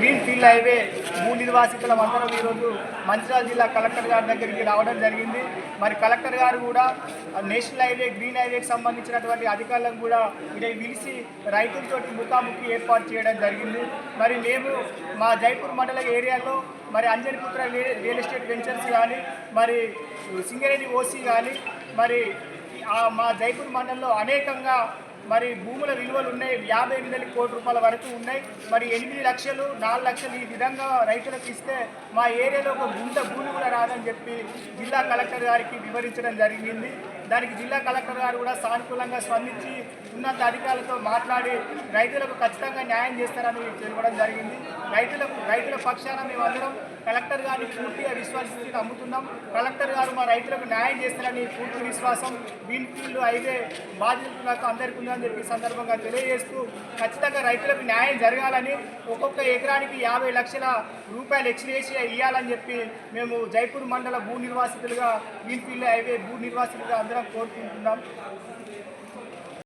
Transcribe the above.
Green field highway భూ నిర్వాసితులం అందరం ఈరోజు మంచిర్యాల జిల్లా కలెక్టర్ గారి దగ్గరికి రావడం జరిగింది. మరి కలెక్టర్ గారు కూడా నేషనల్ హైవే గ్రీన్ హైవేకి సంబంధించినటువంటి అధికారులను కూడా ఇక్కడ పిలిచి రైతులతోటి ముఖాముఖి ఏర్పాటు చేయడం జరిగింది. మరి మేము మా జైపూర్ మండల ఏరియాలో మరి అంజనిపుత్ర రియల్ ఎస్టేట్ వెంచర్స్ కానీ మరి సింగరేణి ఓసీ కానీ మరి మా జైపూర్ మండలంలో అనేకంగా మరి భూముల విలువలు ఉన్నాయి. 58 కోట్ల రూపాయల వరకు ఉన్నాయి. మరి 8 లక్షలు 4 లక్షలు ఈ విధంగా రైతులకు ఇస్తే మా ఏరియాలో ఒక గుంట భూమి కూడా రాదని చెప్పి జిల్లా కలెక్టర్ గారికి వివరించడం జరిగింది. దానికి జిల్లా కలెక్టర్ గారు కూడా సానుకూలంగా స్పందించి ఉన్నత అధికారులతో మాట్లాడి రైతులకు ఖచ్చితంగా న్యాయం చేస్తారని తెలపడం జరిగింది. రైతుల పక్షాన మేమందరం కలెక్టర్ గారిని పూర్తిగా విశ్వసిస్తూ నమ్ముతున్నాం. కలెక్టర్ గారు మా రైతులకు న్యాయం చేస్తారని పూర్తి విశ్వాసం గ్రీన్ ఫీల్డ్ హైవే బాధితులకు అందరికీ ఉందని చెప్పి సందర్భంగా తెలియజేస్తూ ఖచ్చితంగా రైతులకు న్యాయం జరగాలని ఒక్కొక్క ఎకరానికి 50 లక్షల రూపాయలు ఎక్స్గ్రేషియా ఇవ్వాలని చెప్పి మేము జైపూర్ మండల భూ నిర్వాసితులుగా గ్రీన్ ఫీల్డ్ హైవే భూ నిర్వాసితులుగా అందరం కోరుకుంటున్నాం.